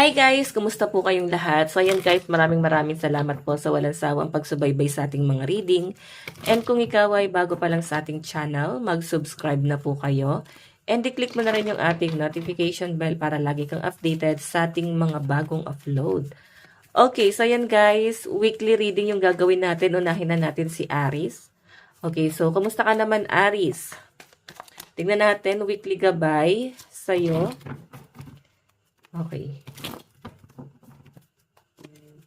Hi guys! Kumusta po kayong lahat? So ayan guys, maraming salamat po sa walang sawang pagsubaybay sa ating mga reading. And kung ikaw ay bago pa lang sa ating channel, mag-subscribe na po kayo. And i-click mo na rin yung ating notification bell para lagi kang updated sa ating mga bagong upload. Okay, so ayan guys, weekly reading yung gagawin natin. Unahin na natin si Aries. Okay, so kumusta ka naman Aries? Tingnan natin, weekly gabay sa'yo. Okay.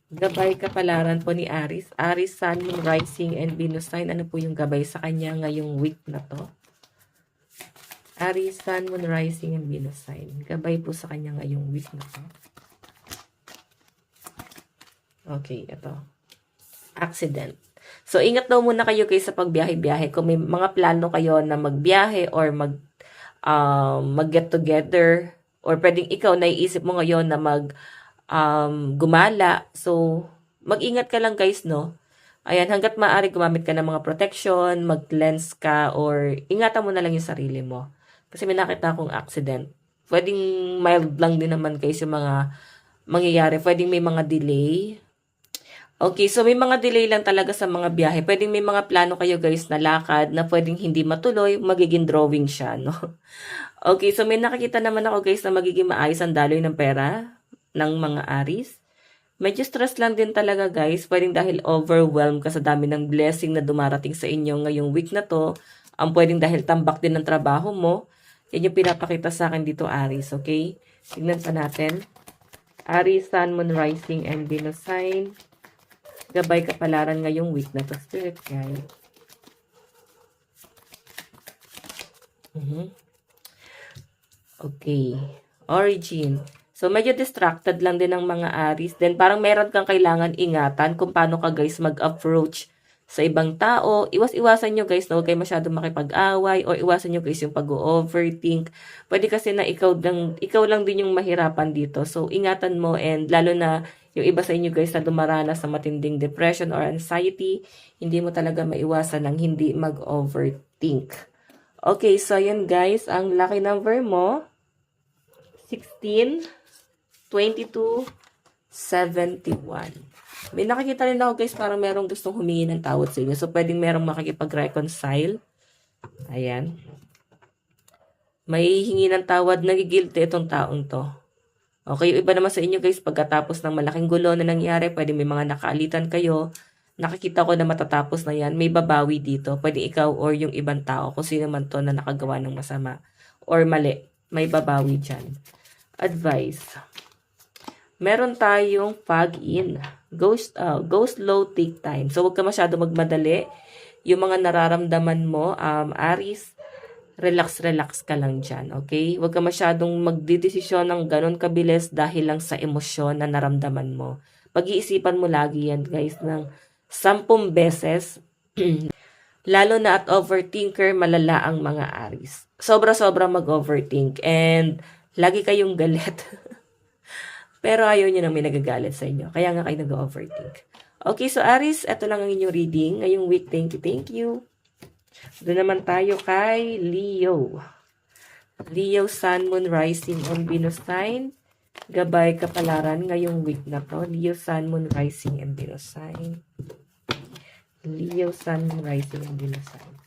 Gabay kapalaran po ni Aries. Aries, Sun, Moon, Rising, and Venus sign. Ano po yung gabay sa kanya ngayong week na to? Aries, Sun, Moon, Rising, and Venus sign. Gabay po sa kanya ngayong week na to. Okay, ito. Accident. So, ingat daw muna kayo guys sa pagbiyahe-biyahe. Kung may mga plano kayo na magbiyahe or mag-get together, or pwedeng ikaw naiisip mo ngayon na gumala. So, mag-ingat ka lang guys, no? Ayan, hanggat maaari gumamit ka ng mga protection, mag-cleanse ka, or ingatan mo na lang yung sarili mo. Kasi may nakita akong accident. Pwedeng mild lang din naman guys yung mga mangyayari. Pwedeng may mga delay. Okay, so may mga delay lang talaga sa mga biyahe. Pwedeng may mga plano kayo guys na lakad na pwedeng hindi matuloy, magiging drawing siya, no? Okay, so may nakikita naman ako guys na magiging maayos ang daloy ng pera ng mga Aries. Medyo stress lang din talaga guys. Pwedeng dahil overwhelmed ka sa dami ng blessing na dumarating sa inyo ngayong week na to. Ang pwedeng dahil tambak din ng trabaho mo. Yan yung pinapakita sa akin dito Aries, okay? Tignan pa natin. Aries, Sun, Moon, Rising, and Venus sign. Gabay kapalaran ngayong week na to, Spirit Guide. Okay. Origin. So, medyo distracted lang din ng mga Aries. Then, parang meron kang kailangan ingatan kung paano ka guys mag-approach sa ibang tao. Iwas-iwasan nyo guys na huwag kayo masyadong makipag-away or iwasan nyo guys yung pag-overthink. Pwede kasi na ikaw lang din yung mahirapan dito. So, ingatan mo and lalo na yung iba sa inyo guys na dumaranas sa matinding depression or anxiety, hindi mo talaga maiwasan ng hindi mag-overthink. Okay, so yan guys, ang lucky number mo, 16, 22, 71. May nakikita rin ako guys, parang merong gustong humingi ng tawad sa inyo. So, pwedeng merong makikipag-reconcile. Ayan. May hingi ng tawad, nagigilty itong taong to. Okay, yung iba naman sa inyo guys, pagkatapos ng malaking gulo na nangyari, pwede may mga nakaalitan kayo. Nakikita ko na matatapos na yan, may babawi dito. Pwede ikaw or yung ibang tao, kung sino man to na nakagawa ng masama or mali, may babawi dyan. Advice. Meron tayong fog-in. Go slow, take time. So, huwag ka masyado magmadali. Yung mga nararamdaman mo, Aries, relax ka lang dyan, okay? Huwag ka masyadong magdidesisyon ng ganon kabilis dahil lang sa emosyon na naramdaman mo. Pag-iisipan mo lagi yan, guys, ng 10 beses. Lalo na at overthinker, malala ang mga Aries. Sobra-sobra mag-overthink and lagi kayong galit. Pero ayaw nyo nang may nagagalit sa inyo. Kaya nga kayo nag-overthink. Okay, so Aries, ito lang ang inyong reading. Ngayong week, thank you. Doon naman tayo kay Leo. Leo, Sun, Moon, Rising, and Venus sign. Gabay kapalaran ngayong week na to. Leo, Sun, Moon, Rising, and Venus sign. Leo, Sun, Moon, Rising, and Venus sign.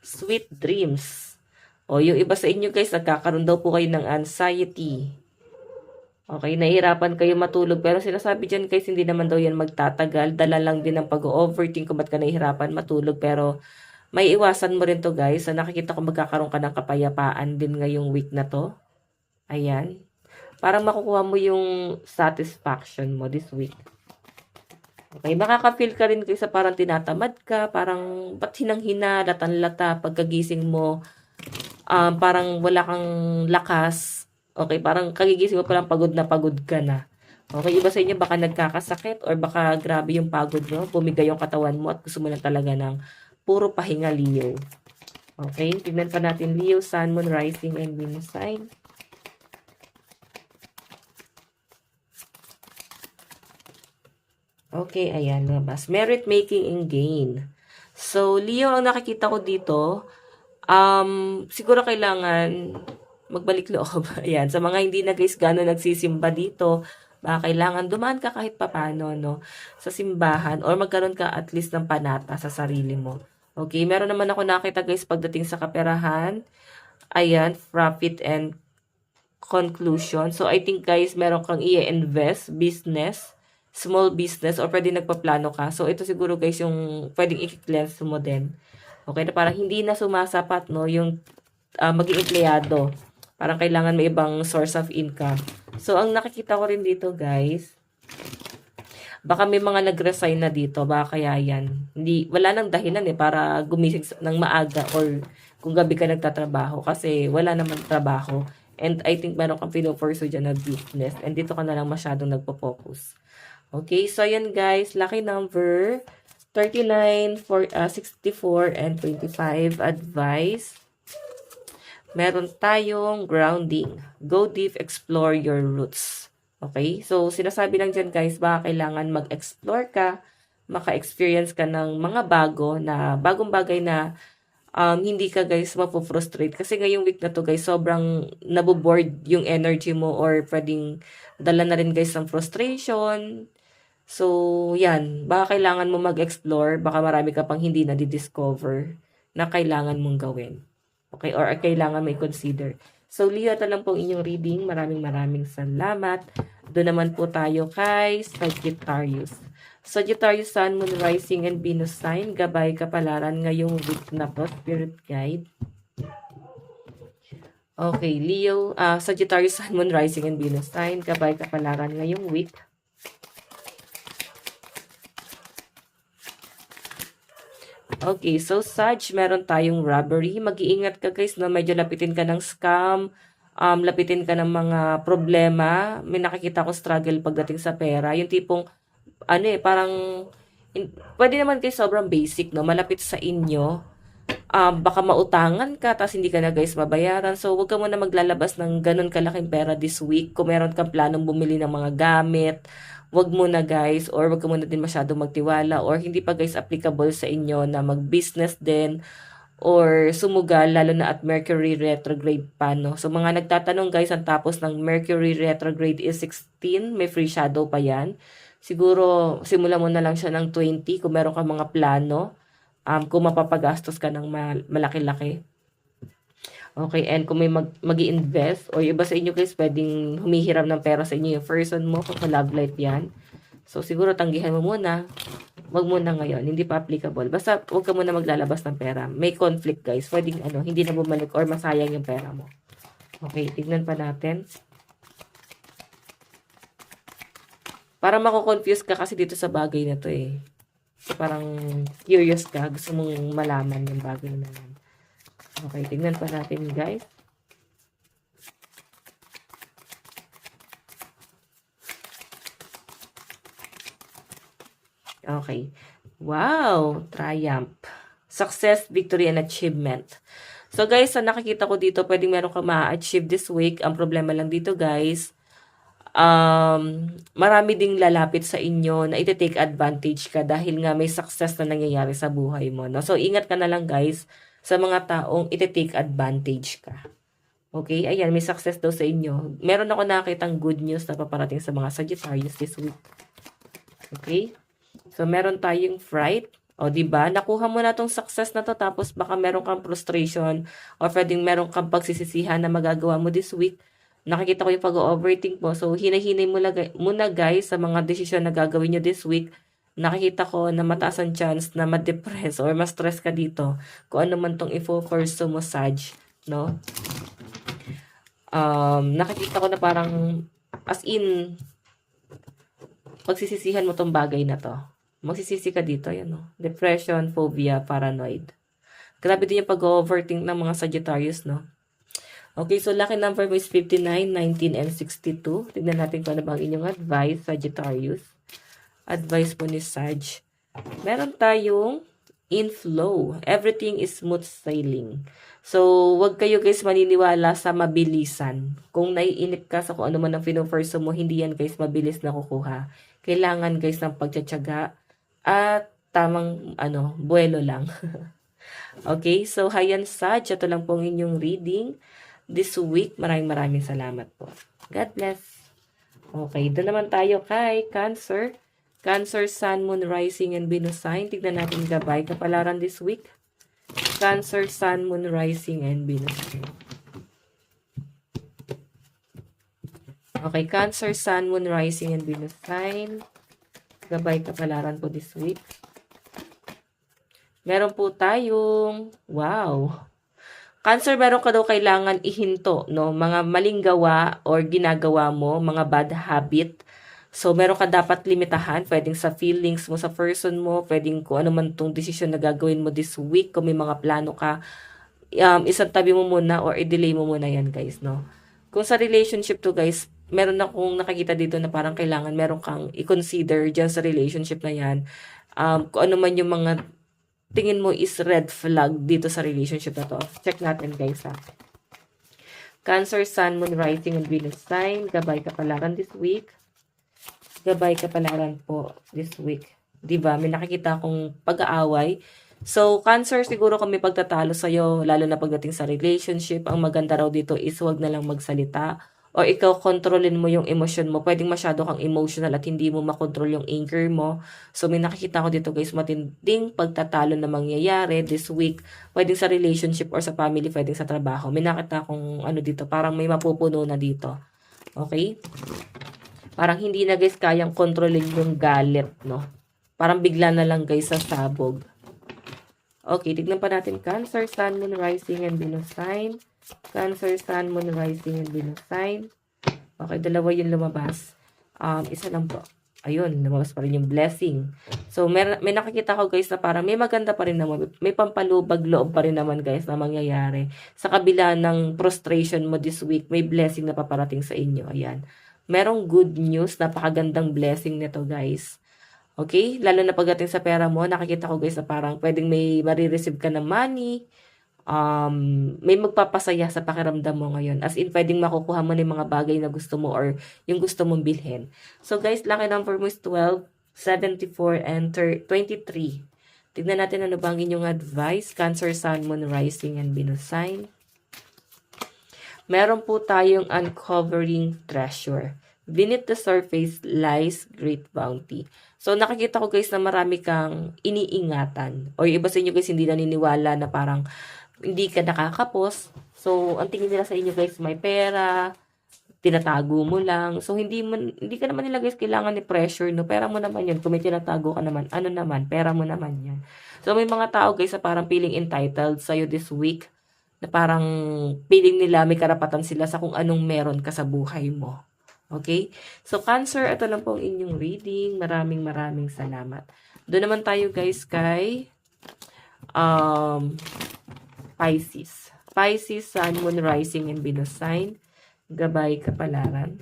Sweet dreams. O, yung iba sa inyo guys, nagkakaroon daw po kayo ng anxiety. Okay, nahihirapan kayo matulog. Pero sinasabi dyan guys, hindi naman daw yan magtatagal. Dala lang din ng pag-overthink kung ba't ka nahihirapan matulog. Pero may iwasan mo rin to guys. So, nakikita ko magkakaroon ka ng kapayapaan din ngayong week na to. Ayan. Parang makukuha mo yung satisfaction mo this week. Okay, makaka-feel ka rin kasi parang tinatamad ka. Parang ba't hinang-hina, latan-lata, pagkagising mo. Parang wala kang lakas. Okay, parang kagigising mo palang pagod ka na. Okay, iba sa inyo baka nagkakasakit or baka grabe yung pagod mo, bumigay yung katawan mo at gusto mo lang talaga ng puro pahinga, Leo. Okay, tignan pa natin Leo, Sun, Moon, Rising, and Venus sign. Okay, ayan, labas. Merit making and gain. So, Leo, ang nakikita ko dito, Siguro kailangan magbalik loob. Ayan, sa mga hindi na guys gano'n nagsisimba dito, baka kailangan dumaan ka kahit papaano, no, sa simbahan or magkaroon ka at least ng panata sa sarili mo. Okay, meron naman ako nakita guys pagdating sa kaperahan. Ayan, profit and conclusion. So, I think guys, meron kang i-invest, business, small business, or pwede nagpaplano ka. So, ito siguro guys yung pwedeng i-cleanse mo din. Okay, na parang hindi na sumasapat, no, yung maging empleyado. Parang kailangan may ibang source of income. So, ang nakikita ko rin dito guys, baka may mga nag-resign na dito, baka kaya yan. Hindi, wala nang dahilan para gumising ng maaga or kung gabi ka nagtatrabaho kasi wala naman trabaho. And I think meron kang pinopursue dyan na business. And dito ka na lang masyadong nagpo-focus. Okay, so yan guys, lucky number 39, 64, and 25 advice. Meron tayong grounding. Go deep, explore your roots. Okay? So, sinasabi lang dyan guys, baka kailangan mag-explore ka, maka-experience ka ng mga bagong bagay na hindi ka guys mapufrustrate. Kasi ngayong week na to guys, sobrang naboboard yung energy mo or pwedeng dala na rin guys ng frustration. So, yan. Baka kailangan mo mag-explore, baka marami ka pang hindi na-discover na kailangan mong gawin. Okay? Or kailangan may consider. So, Leo, ito lang pong inyong reading. Maraming salamat. Doon naman po tayo kay Sagittarius. Sagittarius, Sun, Moon, Rising, and Venus sign. Gabay kapalaran ngayong week na to. Spirit guide. Okay, Leo, Sagittarius, Sun, Moon, Rising, and Venus sign. Gabay kapalaran ngayong week. Okay, so Sag, meron tayong robbery. Mag-iingat ka guys na medyo lapitin ka ng scam, lapitin ka ng mga problema. May nakikita ko struggle pagdating sa pera. Yung tipong, parang, pwede naman guys sobrang basic, no? Malapit sa inyo. Baka mautangan ka, tapos hindi ka na guys mabayaran. So, huwag ka muna maglalabas ng ganun kalaking pera this week. Kung meron kang planong bumili ng mga gamit, wag muna guys, or wag ka muna din masyadong magtiwala, or hindi pa guys applicable sa inyo na mag-business din, or sumugal, lalo na at Mercury retrograde pa, no? So, mga nagtatanong guys, ang tapos ng Mercury retrograde is 16, may free shadow pa yan. Siguro, simula mo na lang siya ng 20 kung meron kang mga plano, kung mapapagastos ka ng malaki-laki. Okay, and kung may mag-i-invest, o iba sa inyo guys, pwedeng humihiram ng pera sa inyo yung person mo, kung love life yan. So, siguro tanggihan mo muna. Wag muna ngayon, hindi pa applicable. Basta, huwag ka muna maglalabas ng pera. May conflict guys, pwedeng hindi na bumalik or masayang yung pera mo. Okay, tignan pa natin. Para mako-confuse ka kasi dito sa bagay na to Parang curious ka, gusto mong malaman yung bagay na yan. Okay, tignan pa natin guys. Okay. Wow! Triumph. Success, victory, and achievement. So guys, sa nakikita ko dito, pwedeng meron ka ma-achieve this week. Ang problema lang dito guys, marami ding lalapit sa inyo na iti-take advantage ka dahil nga may success na nangyayari sa buhay mo. No? So ingat ka na lang guys sa mga taong iti-take advantage ka. Okay? Ayan, may success daw sa inyo. Meron ako nakitang good news na paparating sa mga Sagittarius this week. Okay? So, meron tayong fright. O, diba? Nakuha mo na tong success na to, tapos baka meron kang frustration or pwedeng meron kang pagsisisihan na magagawa mo this week. Nakikita ko yung pag-overthink mo. So, hinahinay mo muna guys sa mga desisyon na gagawin nyo this week. Nakikita ko na mataas ang chance na ma-depress or ma-stress ka dito kung ano man tong i-focus mo, Sag, no? Nakikita ko na parang as in pagsisisihan mo tong bagay na to. Magsisisi ka dito, yan, no? Depression, phobia, paranoid. Grabe din yung pag-overthink ng mga Sagittarius, no? Okay, so lucky number mo is 59, 19, and 62. Tignan natin kung ano bang inyong advice, Sagittarius. Advice po ni Sag. Meron tayong inflow. Everything is smooth sailing. So, wag kayo guys maniniwala sa mabilisan. Kung naiinip ka sa kung ano man ang pino-pursue mo, hindi yan guys mabilis na kukuha. Kailangan guys ng pagtsatsaga at tamang buwelo lang. Okay, so hayan Sag, ito lang pong inyong reading this week. Maraming salamat po. God bless. Okay, doon naman tayo kay Cancer. Cancer, Sun, Moon, Rising, and Venus sign. Tignan natin gabay kapalaran this week. Cancer, Sun, Moon, Rising, and Venus sign. Okay, Cancer, Sun, Moon, Rising, and Venus sign. Gabay kapalaran po this week. Meron po tayong, wow, Cancer, meron ka daw kailangan ihinto, no? Mga maling gawa or ginagawa mo, mga bad habit. So, meron ka dapat limitahan. Pwedeng sa feelings mo, sa person mo. Pwedeng kung ano man tong decision na gagawin mo this week. Kung may mga plano ka, isang tabi mo muna or i-delay mo muna yan, guys, no? Kung sa relationship to, guys, meron akong nakikita dito na parang kailangan meron kang i-consider dyan sa relationship na yan. Kung ano man yung mga tingin mo is red flag dito sa relationship na to. Check natin, guys, ha. Cancer, Sun, Moon, Rising, and Venus sign. Gabay kapalaran this week. Gabay kapalaran po this week. Diba? May nakikita akong pag-aaway. So, Cancer, siguro kami pagtatalo sa'yo, lalo na pagdating sa relationship. Ang maganda raw dito is wag na lang magsalita. O ikaw, kontrolin mo yung emosyon mo. Pwedeng masyado kang emotional at hindi mo makontrol yung anger mo. So, may nakikita ko dito, guys, matinding pagtatalo na mangyayari this week. Pwedeng sa relationship or sa family, pwedeng sa trabaho. May nakita akong ano dito, parang may mapupuno na dito. Okay? Parang hindi na, guys, kayang kontrolin yung galit, no? Parang bigla na lang, guys, sa sabog. Okay, tignan pa natin Cancer, Sun, Moon, Rising, and Venus sign. Cancer, Sun, Moon, Rising, and Venus sign. Okay, dalawa yung lumabas. Isa lang po. Ayun, lumabas pa rin yung blessing. So, may nakikita ko, guys, na parang may maganda pa rin naman. May pampalubag loob pa rin naman, guys, na mangyayari. Sa kabila ng frustration mo this week, may blessing na paparating sa inyo. Ayan. Merong good news. Napakagandang blessing nito, guys. Okay? Lalo na pagdating sa pera mo, nakikita ko, guys, na parang pwedeng may marireceive ka ng money. May magpapasaya sa pakiramdam mo ngayon. As in, pwedeng makukuha mo ng mga bagay na gusto mo or yung gusto mong bilhin. So, guys, lucky number mo is 12, 74, and 23. Tignan natin ano bang inyong advice. Cancer, Sun, Moon, Rising, and Venus sign. Meron po tayong uncovering treasure. Beneath the surface lies great bounty. So, nakikita ko, guys, na marami kang iniingatan. Or iba sa inyo, guys, hindi naniniwala na parang hindi ka nakakapos. So, ang tingin nila sa inyo, guys, may pera, tinatago mo lang. So, hindi ka naman nila, guys, kailangan ni pressure, no? Pera mo naman yun. Kung may tinatago ka naman, ano naman, pera mo naman yan. So, may mga tao, guys, na parang feeling entitled sa'yo this week, na parang feeling nila may karapatan sila sa kung anong meron ka sa buhay mo. Okay? So, Cancer, ito lang po ang inyong reading. Maraming salamat. Doon naman tayo, guys, kay Pisces. Pisces, Sun, Moon, Rising, and Venus sign. Gabay kapalaran.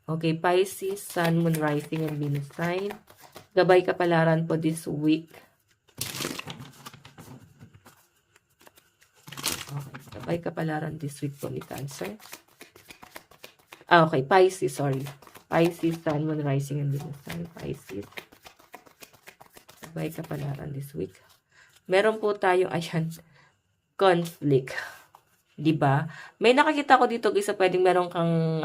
Okay, Pisces, Sun, Moon, Rising, and Venus sign. Gabay kapalaran po this week. Okay, gabay kapalaran this week po ni Cancer. Okay, Pisces, sorry. Pisces, Sun, Moon, Rising, and Venus sign. Pisces. Gabay kapalaran this week. Meron po tayo, ayan, conflict. Diba? May nakikita ko dito, guys, pwedeng meron kang,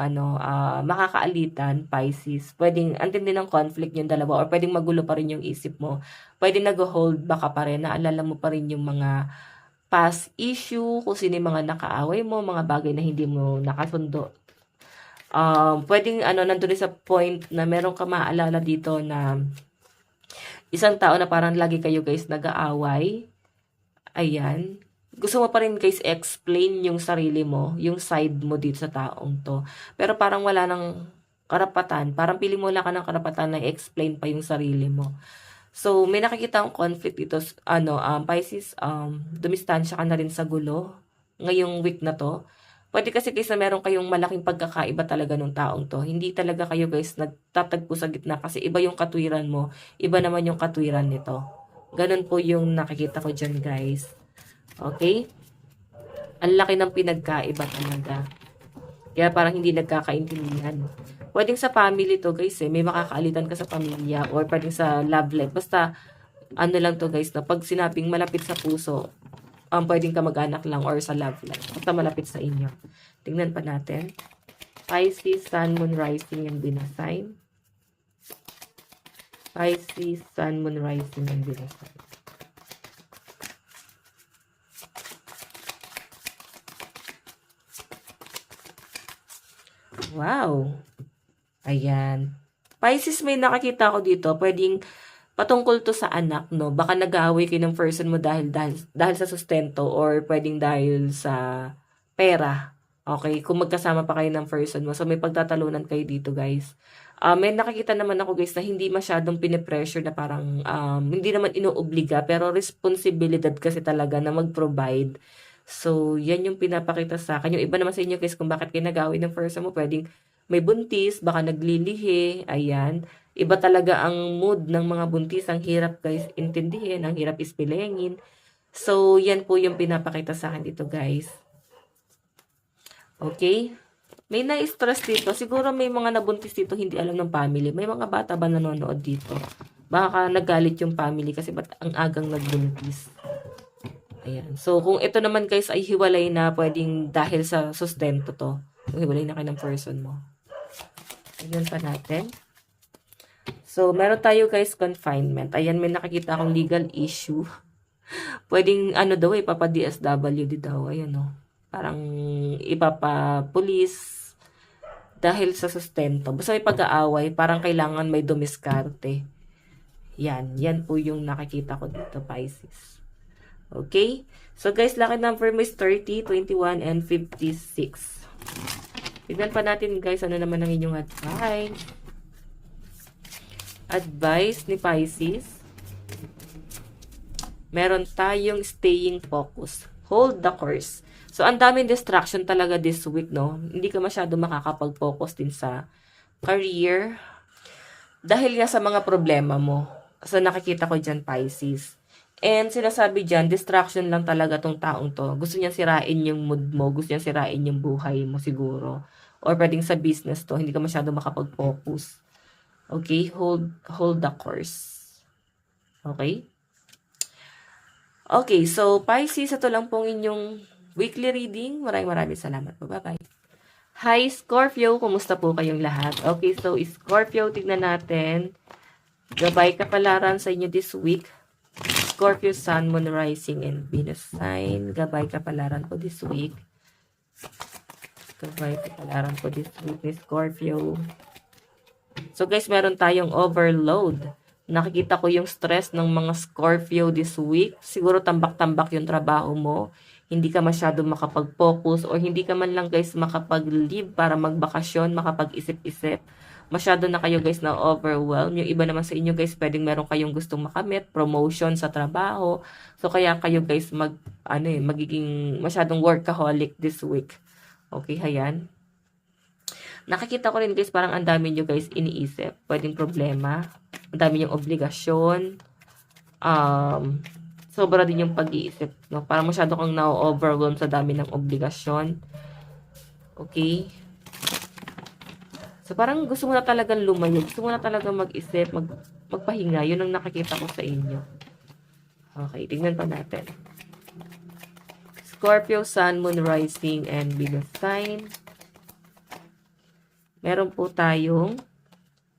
makakaalitan, Pisces. Pwedeng, antindi ng conflict yung dalawa, or pwedeng magulo pa rin yung isip mo. Pwedeng nag-hold back ka pa rin, naalala mo pa rin yung mga past issue, kung sino yung mga nakaaway mo, mga bagay na hindi mo nakasundo. Pwedeng, nandun sa point na meron ka maalala dito na isang tao na parang lagi kayo, guys, nag-aaway. Ayan. Gusto mo pa rin, guys, explain yung sarili mo, yung side mo dito sa taong to. Pero parang wala nang karapatan. Parang pili mo lang ka ng karapatan na i-explain pa yung sarili mo. So, may nakikita akong conflict dito. Pisces, dumistansya ka na rin sa gulo ngayong week na to. Pwede kasi, guys, na meron kayong malaking pagkakaiba talaga ng taong to. Hindi talaga kayo, guys, nagtatagpo sa gitna kasi iba yung katwiran mo, iba naman yung katwiran nito. Ganun po yung nakikita ko dyan, guys. Okay? Ang laki ng pinagkaiba talaga. Kaya parang hindi nagkakaintindihan. Pwedeng sa family to, guys, may makakaalitan ka sa pamilya or pwedeng sa love life. Basta, ano lang to guys, na pag sinabing malapit sa puso, pwedeng kamag-anak lang or sa love life. Basta malapit sa inyo. Tingnan pa natin. Pisces, Sun, Moon, Rising, and Venus sign. Pisces, Sun, Moon, Rising, and Venus sign. Wow! Ayan. Pisces, may nakakita ko dito. Pwedeng patungkol to sa anak, no? Baka nag-aaway kayo ng person mo dahil sa sustento or pwedeng dahil sa pera. Okay? Kung magkasama pa kayo ng person mo. So, may pagtatalunan kayo dito, guys. May nakikita naman ako, guys, na hindi masyadong pinipressure na parang, hindi naman inuobliga, pero responsibilidad kasi talaga na mag-provide. So, yan yung pinapakita sa akin. Yung iba naman sa inyo, guys, kung bakit kayo nag-aaway ng person mo, pwedeng may buntis, baka naglilihi, ayan. Iba talaga ang mood ng mga buntis. Ang hirap guys intindihin, ang hirap ispilengin. So, yan po yung pinapakita sa akin dito guys. Okay? May na-stress dito. Siguro may mga nabuntis dito hindi alam ng family. May mga bata ba nanonood dito? Baka nagalit yung family kasi ba't ang agang nagbuntis. Ayan. So, kung ito naman guys ay hiwalay na pwedeng dahil sa sustento to. Kung hiwalay na kayo ng person mo. Tignan pa natin. So, meron tayo guys confinement. Ayan, may nakikita akong legal issue. Pwedeng ano daw ipapa-DSWD daw. Ayan o. Parang ipapa-police dahil sa sustento. Basta may pag-aaway, parang kailangan may dumiskarte. Yan. Yan po yung nakikita ko dito, Pisces. Okay? So guys, lucky number mo is 30, 21, and 56. Tignan pa natin guys, ano naman ang inyong advice. Advice ni Pisces. Meron tayong staying focus. Hold the course. So, ang daming distraction talaga this week, no? Hindi ka masyado makakapag-focus din sa career. Dahil nga sa mga problema mo. So, nakikita ko dyan, Pisces. And sinasabi dyan, distraction lang talaga tong taong to. Gusto niya sirain yung mood mo. Gusto niya sirain yung buhay mo siguro. Or pwedeng sa business to, hindi ka masyado makapag-focus. Okay? Hold the course. Okay? Okay, so Pisces, ito lang pong inyong weekly reading. Maraming salamat po. Bye-bye. Hi, Scorpio. Kumusta po kayong lahat? Okay, so Scorpio, tignan natin. Gabay kapalaran sa inyo this week. Scorpio, Sun, Moon, Rising, and Venus sign. Gabay kapalaran po this week. Gabay kapalaran po this week ni Scorpio. So guys, meron tayong overload. Nakikita ko yung stress ng mga Scorpio this week. Siguro tambak-tambak yung trabaho mo. Hindi ka masyado makapag-focus or hindi ka man lang guys makapag-leave para magbakasyon, makapag-isip-isip. Masyado na kayo guys na overwhelmed. Yung iba naman sa inyo guys, pwedeng meron kayong gustong makamit, promotion sa trabaho. So kaya kayo guys magiging masyadong workaholic this week. Okay, hayan. Nakikita ko rin guys, parang ang dami nyo guys iniisip. Pwedeng problema. Ang dami yung obligasyon. Sobra din yung pag-iisip. No? Parang masyado kang na-overwhelm sa dami ng obligasyon. Okay? So parang gusto mo na talagang lumayo. Gusto mo na talagang mag-isip, magpahinga. Yun ang nakikita ko sa inyo. Okay, tingnan pa natin. Scorpio, Sun, Moon, Rising, and Venus sign. Meron po tayong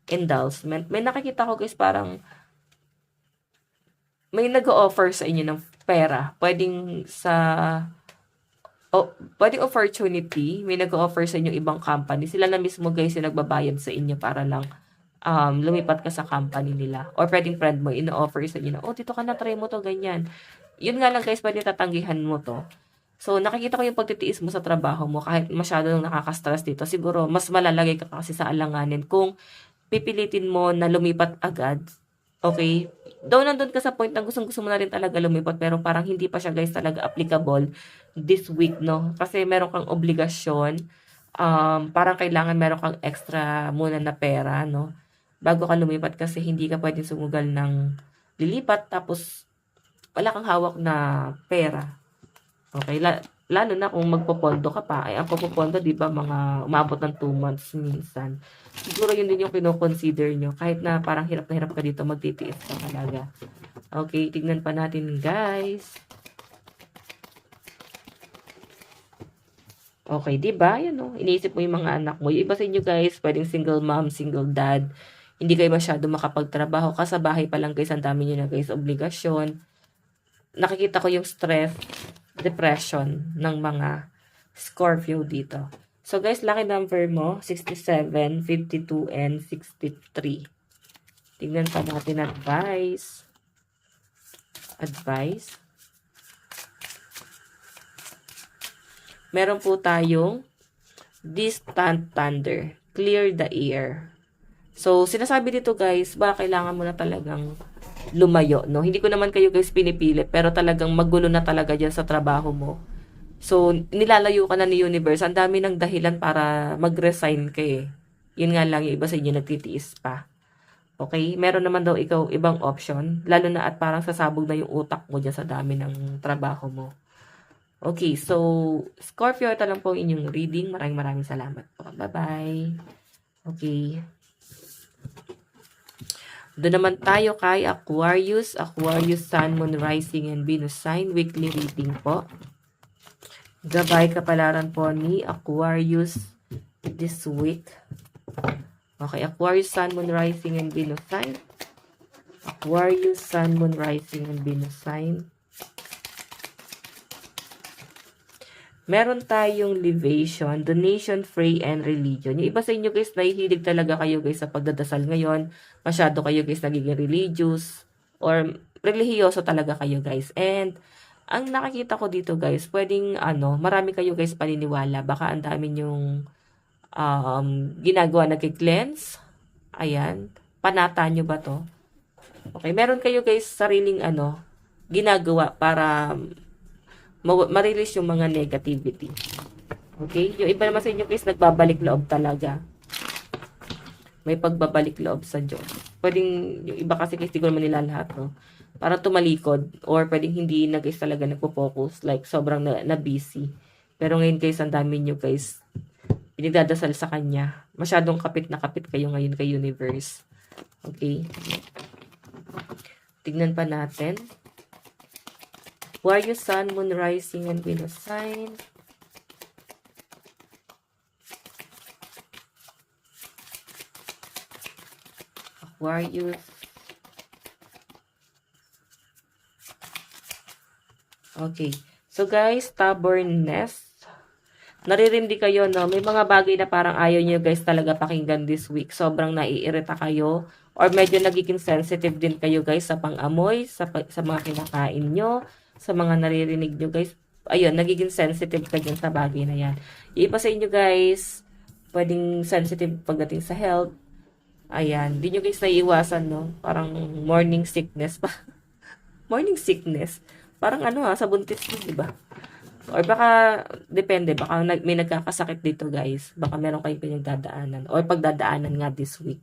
endowment. May nakikita ko guys parang may nag-o-offer sa inyo ng pera. Pwedeng opportunity. May nag-o-offer sa inyo ibang company. Sila na mismo guys yung nagbabayad sa inyo para lang lumipat ka sa company nila. Or pwedeng friend mo, ino-offer sa inyo na, dito ka na, try mo to, ganyan. Yun nga lang guys, pwede tatanggihan mo to. So, nakikita ko yung pagtitiis mo sa trabaho mo kahit masyado nang nakaka-stress dito. Siguro, mas malalagay ka kasi sa alanganin kung pipilitin mo na lumipat agad. Okay? Though nandun ka sa point na gusto mo na rin talaga lumipat pero parang hindi pa siya guys talaga applicable this week, no? Kasi meron kang obligasyon. Parang kailangan meron kang extra muna na pera, no? Bago ka lumipat kasi hindi ka pwedeng sumugal ng lilipat tapos wala kang hawak na pera. Okay, lalo na kung magpopondo ka pa. Ay, ang popondo, di ba, mga umabot ng 2 months minsan. Siguro yun din yung kino-consider nyo. Kahit na parang hirap na hirap ka dito, magtitiis ka talaga. Okay, tignan pa natin, guys. Okay, 'di ba? Yan oh, iniisip mo yung mga anak mo. Yung iba sa inyo guys, pwedeng single mom, single dad. Hindi kayo masyado makapagtrabaho. Sa bahay pa lang guys, ang dami niyo na guys, obligasyon. Nakikita ko yung stress, depression ng mga Scorpio dito. So guys, lucky number mo, 67, 52, and 63. Tingnan pa natin advice. Advice. Meron po tayong distant thunder. Clear the air. So, sinasabi dito guys, ba kailangan mo na talagang lumayo, no? Hindi ko naman kayo guys pinipilit, pero talagang magulo na talaga dyan sa trabaho mo. So, nilalayo ka na ni universe. Ang dami ng dahilan para mag-resign ka eh. Yun nga lang, yung iba sa inyo nagtitiis pa. Okay? Meron naman daw ikaw ibang option, lalo na at parang sasabog na yung utak mo dyan sa dami ng trabaho mo. Okay, so Scorpio, ito lang po ang inyong reading. Maraming salamat po. Bye-bye. Okay. Doon naman tayo kay Aquarius. Aquarius, Sun, Moon, Rising, and Venus sign. Weekly reading po. Gabay kapalaran po ni Aquarius this week. Okay, Aquarius, Sun, Moon, Rising, and Venus sign. Aquarius, Sun, Moon, Rising, and Venus sign. Meron tayong libation, donation, pray, and religion. Yung iba sa inyo guys, nahihilig talaga kayo guys sa pagdadasal ngayon. Masyado kayo guys nagiging religious or relihiyoso talaga kayo guys. And ang nakikita ko dito guys, pwedeng marami kayo guys paniniwala. Baka ang dami yung ginagawa, nag-cleanse. Ayan. Panata nyo ba to? Okay, meron kayo guys sariling ginagawa para ma-release yung mga negativity. Okay? Yung iba naman sa inyo guys, nagbabalik loob talaga. May pagbabalik loob sa Diyos. Pwedeng, yung iba kasi guys, di ko naman nila lahat, no? Para tumalikod, or pwedeng hindi na guys talaga nagpo-focus, like sobrang na busy. Pero ngayon guys, ang dami nyo guys, pinagdadasal sa Kanya. Masyadong kapit na kapit kayo ngayon kay universe. Okay? Tignan pa natin. Aquarius, Sun, Moon, Rising, and Venus sign. Aquarius. Okay. So guys, stubbornness. Naririndi kayo, no? May mga bagay na parang ayaw nyo guys talaga pakinggan this week. Sobrang naiirita kayo. Or medyo nagiging sensitive din kayo guys sa pang-amoy, sa mga kinakain nyo, sa mga naririnig nyo guys. Ayun, nagiging sensitive ka dyan sa bagay na yan. Iba sa inyo guys, pwedeng sensitive pagdating sa health. Ayan, di nyo guys naiiwasan, no? Parang morning sickness pa. Morning sickness. Parang sa buntis mo, di ba? Or baka, depende, baka may nagkakasakit dito guys. Baka meron kayong pinagdadaanan. Or pagdadaanan nga this week.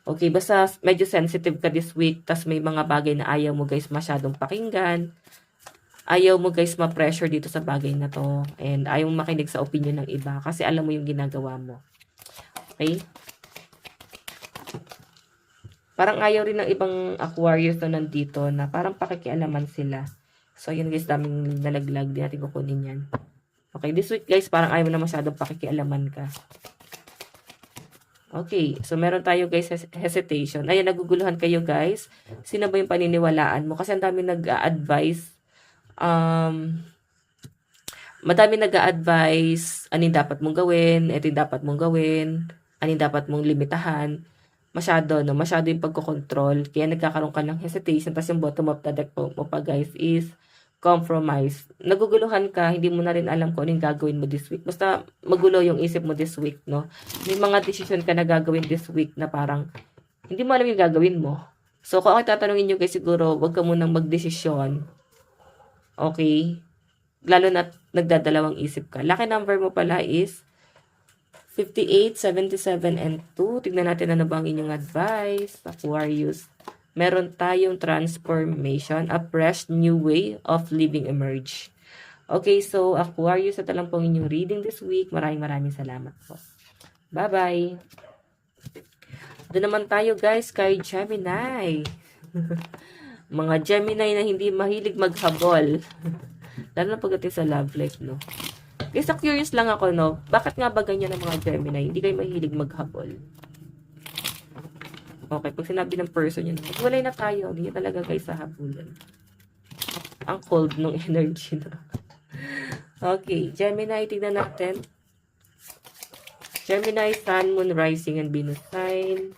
Okay, basta medyo sensitive ka this week, tas may mga bagay na ayaw mo guys masyadong pakinggan. Ayaw mo guys ma-pressure dito sa bagay na to. And ayaw mo makinig sa opinion ng iba kasi alam mo yung ginagawa mo. Okay? Parang ayaw rin ng ibang Aquarius na nandito na parang pakikialaman sila. So, yun guys, daming nalaglag. Di natin kukunin yan. Okay, this week guys, parang ayaw mo na masyadong pakikialaman ka. Okay, so meron tayo guys hesitation. Ayan, naguguluhan kayo guys. Sino ba yung paniniwalaan mo? Kasi ang dami nag-a-advise. Madami nag-a-advise ano yung dapat mong gawin, ito yung dapat mong gawin, ano yung dapat mong limitahan. Masyado, no? Masyado yung pagkocontrol. Kaya nagkakaroon ka ng hesitation. Tapos yung bottom of the deck mo pa guys is compromise. Naguguluhan ka, hindi mo na rin alam kung ano yung gagawin mo this week. Basta magulo yung isip mo this week, no? May mga decision ka na gagawin this week na parang hindi mo alam yung gagawin mo. So, kung ako tatanungin nyo guys, siguro, wag ka munang magdesisyon. Okay? Lalo na nagdadalawang isip ka. Lucky number mo pala is 58, 77, and 2. Tignan natin ano ba ang inyong advice. Aquarius. Meron tayong transformation, a fresh new way of living emerge. Okay, so Aquarius, ito lang po ang inyong reading this week. Maraming salamat po. Bye-bye! Doon naman tayo guys kay Gemini. Mga Gemini na hindi mahilig maghabol. Lalo na pagdating sa love life, no? Kasi curious lang ako, no? Bakit nga ba ganyan ang mga Gemini? Hindi kayo mahilig maghabol. Okay, pag sinabi ng person yun, wala na tayo. Hindi talaga guys sa habulan. Ang cold nung energy, no? Okay, Gemini, tignan natin. Gemini, Sun, Moon, Rising, and Venus sign.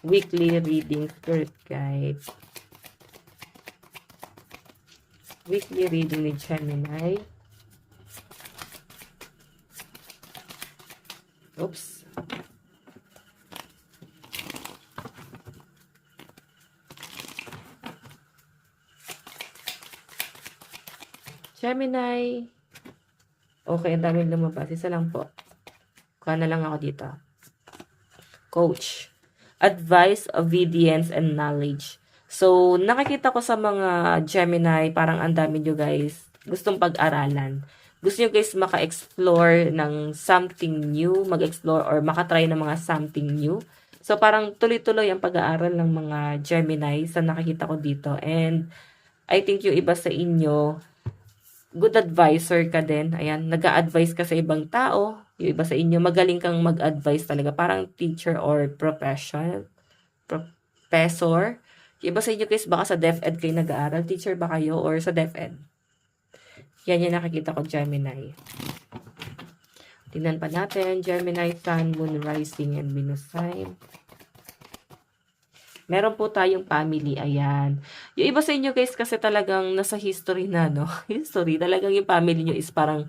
Weekly reading, Spirit Guide. Weekly reading ni Gemini. Oops. Gemini. Okay, ang daming lumabas. Isa lang po. Kuha na lang ako dito. Coach. Advice, obedience, and knowledge. So, nakikita ko sa mga Gemini, parang ang dami nyo guys, gustong pag-aralan. Gusto nyo guys maka-explore ng something new, mag-explore or makatry ng mga something new. So, parang tuloy-tuloy ang pag-aaral ng mga Gemini sa nakikita ko dito. And, I think yung iba sa inyo, good advisor ka din. Ayan, nag-a-advise ka sa ibang tao. Yung iba sa inyo, magaling kang mag-advise talaga. Parang teacher or professor. Yung iba sa inyo guys, baka sa DepEd kayo nag-aaral. Teacher ba kayo or sa DepEd? Yan yung nakikita ko, Gemini. Tingnan pa natin. Gemini, Sun, Moon, Rising, and Venus sign. Meron po tayong family, ayan. Yung iba sa inyo guys kasi talagang nasa history na, no? History, talagang yung family nyo is parang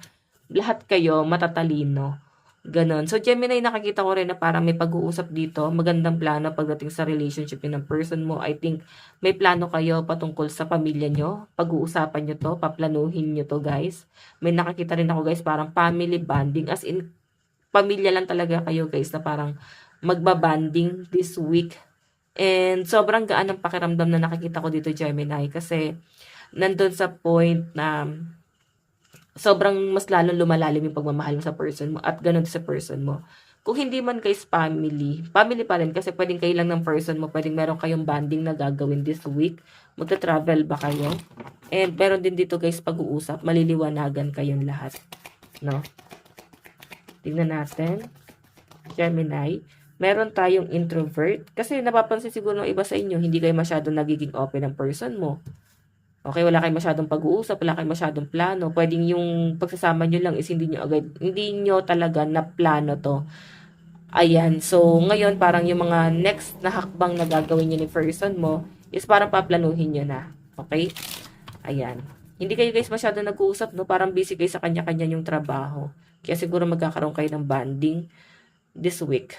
lahat kayo matatalino. Ganon. So, Gemini, nakakita ko rin na parang may pag-uusap dito. Magandang plano pagdating sa relationship ng person mo. I think may plano kayo patungkol sa pamilya nyo. Pag-uusapan nyo to, paplanuhin nyo to guys. May nakakita rin ako guys, parang family bonding. As in, pamilya lang talaga kayo guys na parang magbabanding this week. And sobrang gaan ng pakiramdam na nakikita ko dito, Gemini, kasi nandun sa point na sobrang mas lalong lumalalim yung pagmamahal mo sa person mo at ganun sa person mo. Kung hindi man guys family pa rin kasi pwedeng kayo lang ng person mo, pwedeng meron kayong banding na gagawin this week. Magta-travel ba kayo? And meron din dito guys pag-uusap, maliliwanagan kayong lahat. No? Tingnan natin. Gemini. Meron tayong introvert. Kasi napapansin siguro ng iba sa inyo, hindi kayo masyadong nagiging open ng person mo. Okay, wala kayong masyadong pag-uusap, wala kayong masyadong plano. Pwedeng yung pagsasama nyo lang is hindi nyo talaga na plano to. Ayan, so ngayon parang yung mga next na hakbang na gagawin nyo ni person mo is parang paplanuhin nyo na. Okay? Ayan. Hindi kayo guys masyadong nag-uusap, no? Parang busy kayo sa kanya-kanya yung trabaho. Kaya siguro magkakaroon kayo ng bonding this week.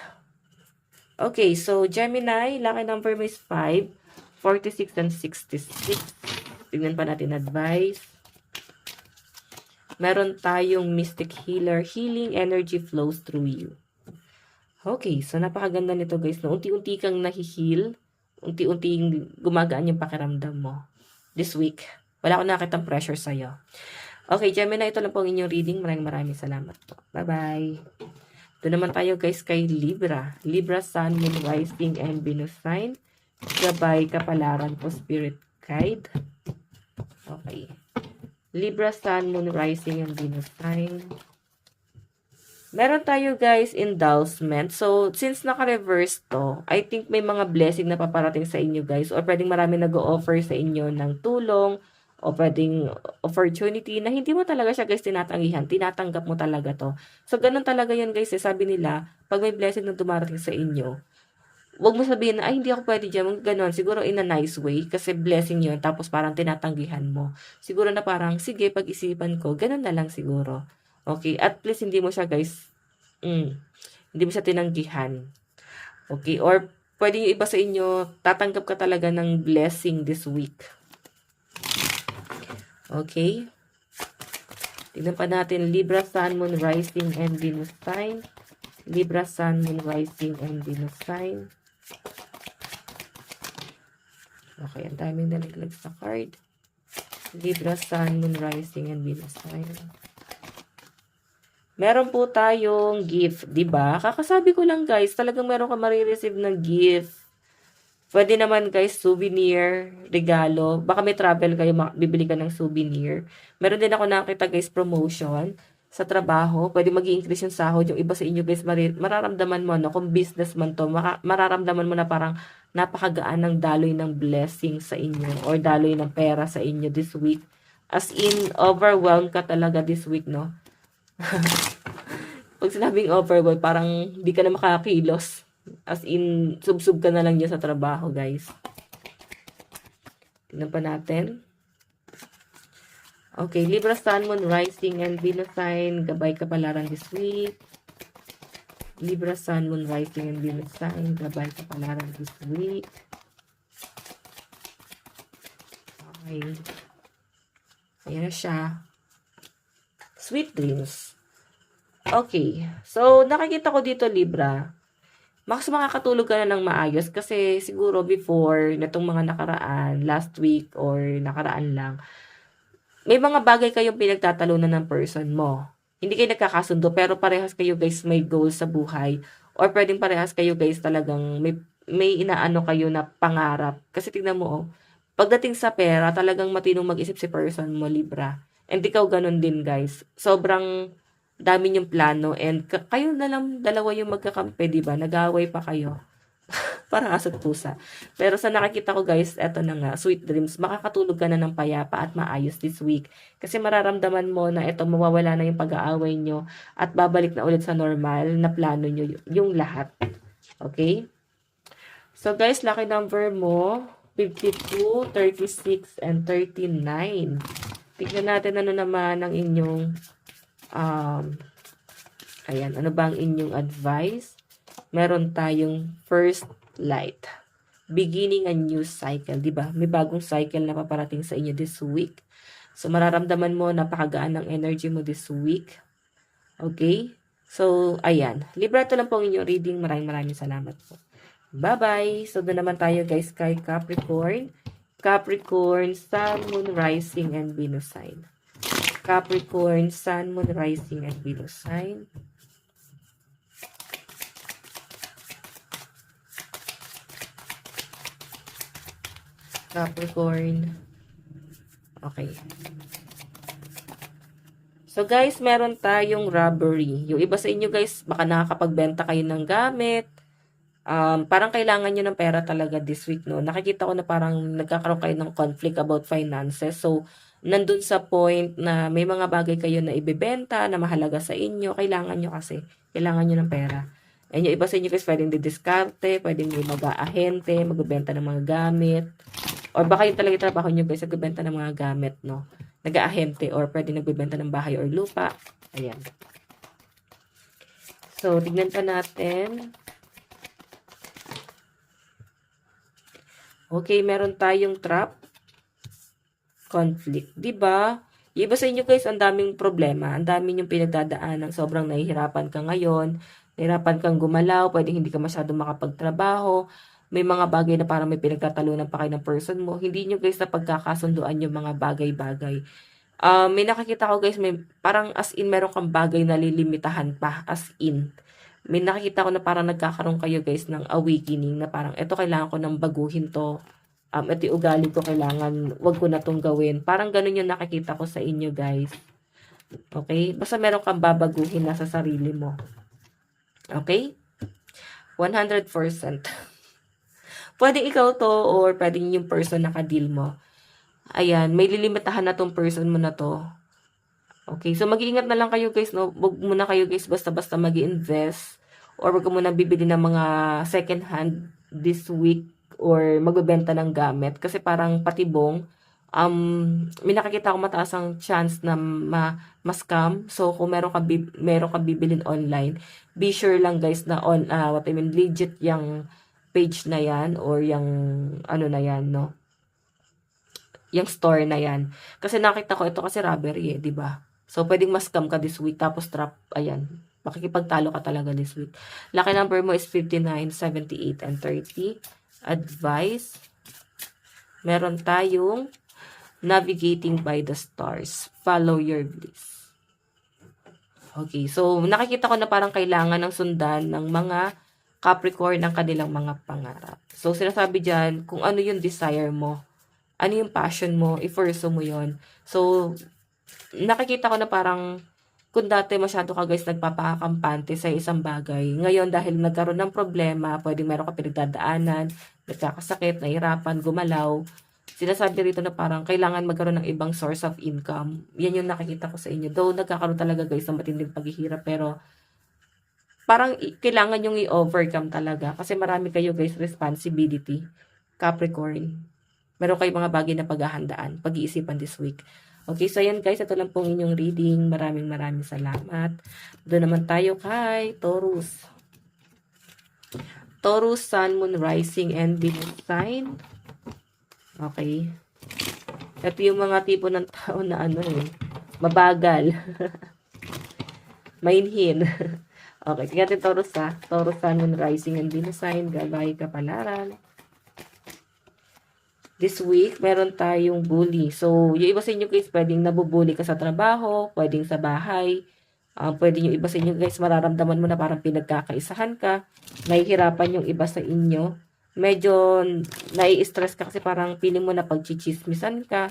Okay, so Gemini, lucky number mo is 5, 46, and 66. Tignan pa natin advice. Meron tayong mystic healer, healing energy flows through you. Okay, so napakaganda nito guys. No? Unti-unti kang nahi-heal, unti-unti gumagaan yung pakiramdam mo this week. Wala akong nakitang pressure sa'yo. Okay, Gemini, ito lang po ang inyong reading. Maraming salamat po. Bye-bye. Doon naman tayo guys kay Libra. Libra, Sun, Moon, Rising, and Venus sign. Gabay, kapalaran po, Spirit Guide. Okay. Libra, Sun, Moon, Rising, and Venus sign. Meron tayo guys, endowment. So, since naka-reverse to, I think may mga blessing na paparating sa inyo guys. Or pwedeng marami nag-o-offer sa inyo ng tulong. O pwedeng opportunity na hindi mo talaga siya guys tinatanggihan, tinatanggap mo talaga to. So, ganun talaga yan guys. Sabi nila, pag may blessing na dumarating sa inyo, wag mo sabihin na, ay hindi ako pwede dyan. Ganun, siguro in a nice way, kasi blessing yun, tapos parang tinatanggihan mo. Siguro na parang, sige, pag-isipan ko, ganun na lang siguro. Okay, at least hindi mo siya guys, hindi mo siya tinanggihan. Okay, or pwede yung iba sa inyo, tatanggap ka talaga ng blessing this week. Okay. Tignan pa natin Libra, Sun, Moon, Rising, and Venus sign. Libra, Sun, Moon, Rising, and Venus sign. Okay, ang daming nalaglag sa card. Libra, Sun, Moon, Rising, and Venus sign. Meron po tayong gift, 'di ba? Kakasabi ko lang guys, talagang meron ka marireceive ng gift. Pwede naman guys, souvenir, regalo. Baka may travel kayo, bibili ka ng souvenir. Meron din ako nakita guys, promotion sa trabaho. Pwede mag-i-increase yung sahod. Yung iba sa inyo guys, mararamdaman mo, no, kung business man to, mararamdaman mo na parang napakagaan ng daloy ng blessing sa inyo or daloy ng pera sa inyo this week. As in, overwhelmed ka talaga this week, no? Pag sinabing overwhelmed, parang di ka na makakilos. As in, sub-sub ka na lang dyan sa trabaho, guys. Tingnan pa natin. Okay, Libra, Sun, Moon, Rising, and Venus sign. Gabay kapalaran this week. Libra, Sun, Moon, Rising, and Venus sign. Gabay kapalaran this week. Okay. Ayan na siya. Sweet dreams. Okay. So, nakikita ko dito, Libra. Mas makakatulog ka na ng maayos kasi siguro before, natong mga nakaraan, last week or nakaraan lang, may mga bagay kayong pinagtatalunan ng person mo. Hindi kayo nagkakasundo pero parehas kayo guys may goal sa buhay or pwedeng parehas kayo guys talagang may inaano kayo na pangarap. Kasi tignan mo oh, pagdating sa pera talagang matinong mag-isip si person mo, Libra. And ikaw ganun din guys. Sobrang dami yung plano and kayo na lang dalawa yung magkakampi, di ba? Nag-aaway pa kayo. Parang aso't pusa. Pero sa nakikita ko guys, eto na nga, sweet dreams, makakatulog ka na ng payapa at maayos this week. Kasi mararamdaman mo na eto mawawala na yung pag-aaway nyo at babalik na ulit sa normal na plano nyo yung lahat. Okay? So guys, lucky number mo, 52, 36, and 39. Tignan natin ano naman ang inyong, ayan, ano ba ang inyong advice? Meron tayong first light. Beginning a new cycle, di ba? May bagong cycle na paparating sa inyo this week. So, mararamdaman mo, napakagaan ng energy mo this week. Okay? So, ayan. Libra, ito lang po ang inyong reading. Maraming salamat po. Bye-bye! So, doon naman tayo guys kay Capricorn. Capricorn, Sun, Moon, Rising, and Venus sign. Capricorn, Sun, Moon, Rising, and Venus sign. Capricorn. Okay. So guys, meron tayong robbery. Yung iba sa inyo guys, baka nakakapagbenta kayo ng gamit. Parang kailangan nyo ng pera talaga this week, no? Nakikita ko na parang nagkakaroon kayo ng conflict about finances. So, nandun sa point na may mga bagay kayo na ibebenta, na mahalaga sa inyo. Kailangan nyo kasi. Kailangan nyo ng pera. And yung iba sa inyo guys, pwedeng didiskarte, pwedeng may mag-aahente, magbebenta ng mga gamit. Or baka yung talaga trabaho nyo guys, nagbebenta ng mga gamit, no? Nag-aahente or pwede nagbebenta ng bahay or lupa. Ayan. So, tignan pa natin. Okay, meron tayong trap. Conflict. Diba? Yung iba sa inyo guys, ang daming problema. Ang daming yung pinagdadaanan. Sobrang nahihirapan ka ngayon. Nahihirapan kang gumalaw. Pwedeng hindi ka masyadong makapagtrabaho. May mga bagay na parang may pinagtatalunan pa kayo ng person mo. Hindi nyo guys na pagkakasunduan yung mga bagay-bagay. May nakikita ko guys, may parang as in meron kang bagay na lilimitahan pa. As in. May nakikita ko na parang nagkakaroon kayo guys ng awakening na parang eto kailangan ko nang baguhin to. Ito yung ugali ko kailangan, wag ko na tong gawin. Parang ganun yung nakikita ko sa inyo guys. Okay? Basta meron kang babaguhin na sa sarili mo. Okay? 100%. Pwede ikaw to or pwede yung person na ka-deal mo. Ayan, may lilimitahan na tong person mo na to. Okay, so mag-iingat na lang kayo guys, no? Wag muna kayo guys basta-basta mag-invest or wag muna bibili ng mga second hand this week or magbebenta ng gamit kasi parang patibong. May nakikita ko mataas ang chance na ma-scam. So kung meron ka bibilin online, be sure lang guys na legit yung page na yan or yung ano na yan, no? Yung store na yan. Kasi nakita ko ito kasi robbery di ba? So, pwedeng ma-scam ka this week. Tapos, trap, ayan. Makikipagtalo ka talaga this week. Lucky number mo is 59, 78, and 30. Advice. Meron tayong navigating by the stars. Follow your bliss. Okay, so nakikita ko na parang kailangan ng sundan ng mga Capricorn ng kanilang mga pangarap. So, sinasabi dyan, kung ano yung desire mo, ano yung passion mo, i-pursue mo yon. So, nakikita ko na parang kung dati masyado ka guys nagpapakampante sa isang bagay, ngayon dahil nagkaroon ng problema, pwedeng meron ka pinagdadaanan, nagkakasakit, nahirapan, gumalaw, sinasabi rito na parang kailangan magkaroon ng ibang source of income. Yan yung nakikita ko sa inyo. Though nagkakaroon talaga guys ng matinding paghihirap, pero parang kailangan yung i-overcome talaga kasi marami kayo guys responsibility. Capricorn. Meron kayong mga bagay na paghahandaan, pag-iisipan this week. Okay, so yan guys, ito lang pong inyong reading. Maraming salamat. Doon naman tayo kay Taurus. Taurus, Sun, Moon, Rising, and Venus sign. Okay. Ito yung mga tipo ng tao na mabagal. Mainhin. Okay, tingnan natin Taurus ha. Taurus, Sun, Moon, Rising, and Venus sign. Gabay, kapalaran. This week, meron tayong bully. So, yung iba sa inyo guys, pwedeng nabubuli ka sa trabaho, pwedeng sa bahay. Pwedeng yung iba sa inyo guys, mararamdaman mo na parang pinagkakaisahan ka. Nahihirapan yung iba sa inyo. Medyo nai-stress ka kasi parang feeling mo na pagchichismisan ka.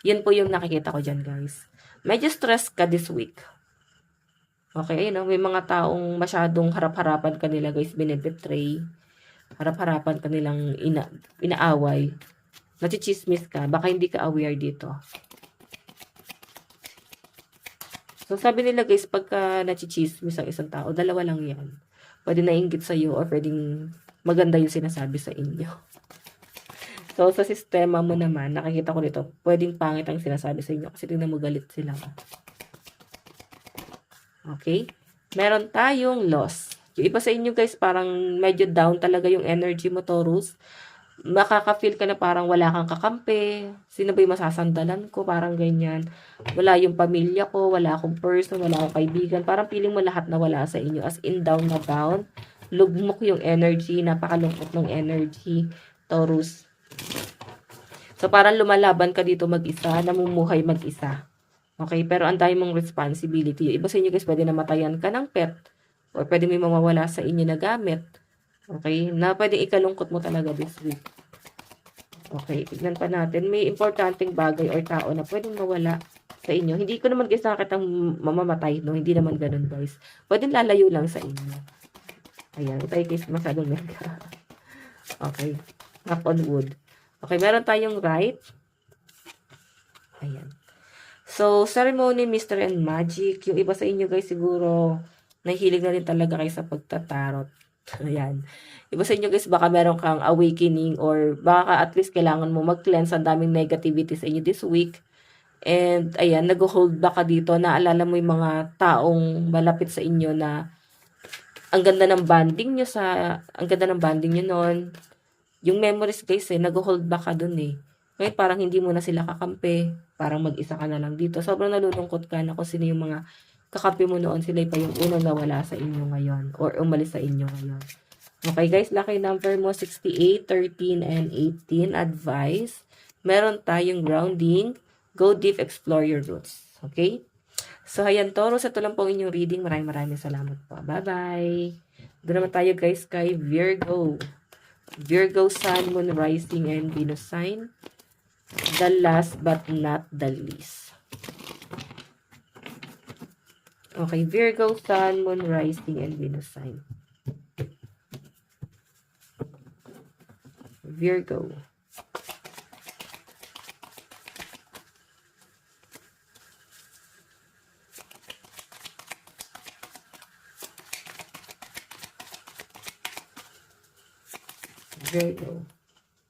Yun po yung nakikita ko dyan guys. Medyo stress ka this week. Okay, may mga taong masyadong harap-harapan kanila guys, binibetray. Harap-harapan kanilang inaaway. Nachichismis ka, baka hindi ka aware dito. So, sabi nila guys, pagka nachichismis ang isang tao, dalawa lang yan. Pwede nainggit sa'yo or pwedeng maganda yung sinasabi sa inyo. So, sa sistema mo naman, nakikita ko dito, pwedeng pangit ang sinasabi sa inyo kasi tingnan mo galit sila. Okay? Meron tayong loss. Yung iba sa inyo guys, parang medyo down talaga yung energy mo, Taurus. Makaka-feel ka na parang wala kang kakampi. Sino ba yung masasandalan ko? Parang ganyan. Wala yung pamilya ko, wala akong person, wala akong kaibigan. Parang feeling mo lahat na wala sa inyo. As in, down na down. Lugmok yung energy, napakalungkot ng energy, Taurus. So, parang lumalaban ka dito mag-isa, namumuhay mag-isa. Okay, pero ang dami mong responsibility. Yung iba sa inyo guys, pwede namatayan ka ng pet. O pwede may mawawala sa inyo na gamit. Okay, na pwede ikalungkot mo talaga this week. Okay, tignan pa natin. May importanteng bagay or tao na pwedeng mawala sa inyo. Hindi ko naman guys nakakita mamamatay, no? Hindi naman ganun guys. Pwedeng lalayo lang sa inyo. Ayan, ito ay case masyadong mega. Okay, knock on wood. Okay, meron tayong right. Ayan. So, ceremony, mystery, and magic. Yung iba sa inyo guys siguro nahihilig na rin talaga kayo sa pagtatarot. Ayan. Iba sa inyo guys, baka meron kang awakening or baka at least kailangan mo mag-cleanse ang daming negativity sa inyo this week. And ayan, nag-hold back ka dito. Naalala mo yung mga taong malapit sa inyo na ang ganda ng bonding nyo noon. Yung memories guys nag-hold back ka dun Ngayon parang hindi mo na sila kakampi. Parang mag-isa ka na lang dito. Sobrang nalulungkot ka na kung sino yung mga kakampi mo noon. Sila pa yung unang nawala sa inyo ngayon. Or umalis sa inyo ngayon. Okay guys, lucky number mo 68, 13, and 18. Advice. Meron tayong grounding. Go deep, explore your roots. Okay? So ayan Taurus, ito lang po inyong reading. Maraming salamat po. Bye-bye. Doon naman tayo guys kay Virgo. Virgo, Sun, Moon, Rising, and Venus sign. The last but not the least. Okay, Virgo, Sun, Moon, Rising, and Venus sign. Virgo. Virgo.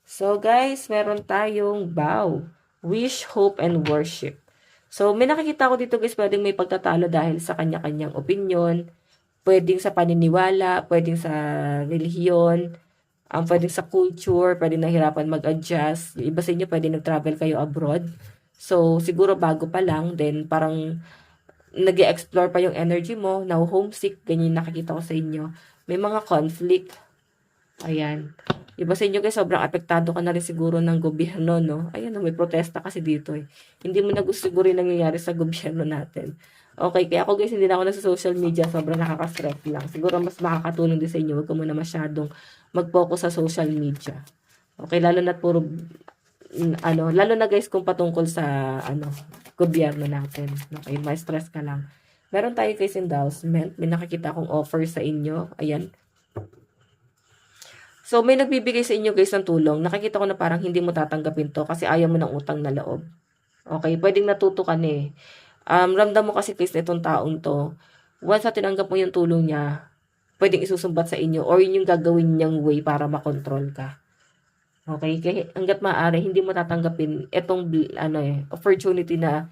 So guys, meron tayong vow, wish, hope, and worship. So may nakikita ko dito guys, pwedeng may pagtatalo dahil sa kanya-kanyang opinion, pwedeng sa paniniwala, pwedeng sa relihiyon, pwedeng sa culture, pwedeng nahirapan mag-adjust. Yung iba sa inyo pwedeng nag-travel kayo abroad. So siguro bago pa lang, then parang nag-explore pa yung energy mo, now homesick, ganyan nakikita ko sa inyo. May mga conflict. Ayan. Iba sa inyo guys, sobrang apektado ka na rin siguro ng gobyerno, no? Ayan, may protesta kasi dito eh. Hindi mo na gusto siguro yung nangyayari sa gobyerno natin. Okay, kaya ako guys, hindi na ako nasa social media, sobrang nakaka-stress lang. Siguro mas makakatulong din sa inyo, huwag ka muna masyadong mag-focus sa social media. Okay, lalo na puro, lalo na guys kung patungkol sa, gobyerno natin. Okay, may stress ka lang. Meron tayo guys endowment, may nakikita akong offer sa inyo. Ayan, so, may nagbibigay sa inyo guys ng tulong. Nakikita ko na parang hindi mo tatanggapin to kasi ayaw mo ng utang na loob. Okay, pwedeng natuto ka na eh. Ramdam mo kasi guys na itong taong to, once na tinanggap mo yung tulong niya, pwedeng isusumbat sa inyo or yun yung gagawin niyang way para makontrol ka. Okay, kaya hanggat maaari, hindi mo tatanggapin itong opportunity na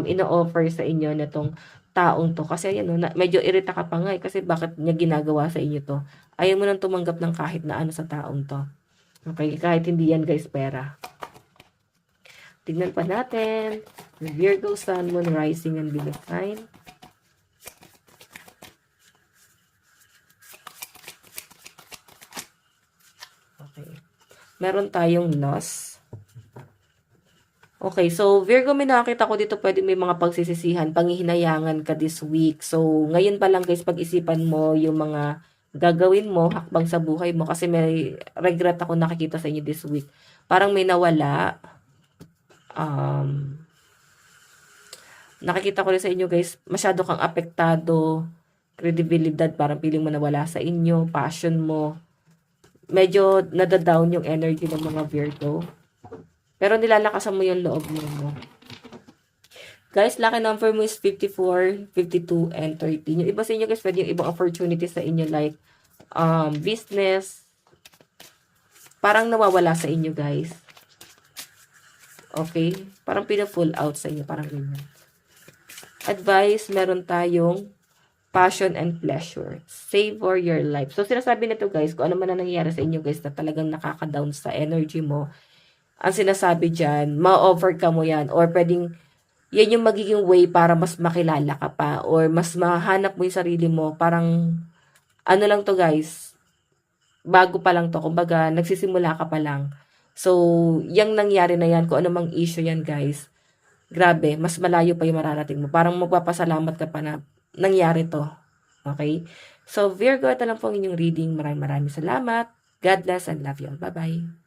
ino-offer sa inyo nitong taong to. Kasi ayan, medyo irita ka pa nga eh, kasi bakit niya ginagawa sa inyo to? Ayaw mo nang tumanggap ng kahit na ano sa taong to. Okay, kahit hindi yan guys pera. Tignan pa natin. Virgo, Sun, Moon, Rising, and Venus sign. Okay. Meron tayong loss. Okay, so Virgo, may nakakita ko dito pwede may mga pagsisisihan, panghihinayangan ka this week. So, ngayon pa lang guys, pag-isipan mo yung mga gagawin mo, hakbang sa buhay mo, kasi may regret ako nakikita sa inyo this week. Parang may nawala. Nakikita ko rin sa inyo guys, masyado kang apektado, kredibilidad, parang feeling mo nawala sa inyo, passion mo. Medyo nadadown yung energy ng mga Virgo. Pero nilalakasan mo yung loob mo. Guys, lucky number mo is 54, 52, and 13. Yung iba sa inyo guys, pwede yung ibang opportunities sa inyo like business. Parang nawawala sa inyo guys. Okay? Parang pina-full out sa inyo. Parang ganyan. Advice, meron tayong passion and pleasure. Savor your life. So, sinasabi nito guys, kung ano man ang nangyayari sa inyo guys na talagang nakaka-down sa energy mo, ang sinasabi dyan, ma-overcome mo yan or pwedeng yan yung magiging way para mas makilala ka pa or mas mahanap mo yung sarili mo. Parang ano lang to guys, bago pa lang to, kumbaga nagsisimula ka pa lang. So, yung nangyari na yan, kung ano mang issue yan guys, grabe, mas malayo pa yung mararating mo. Parang magpapasalamat ka pa na nangyari to. Okay? So, Virgo, ito lang po ang inyong reading. Maraming salamat. God bless and love you all. Bye-bye.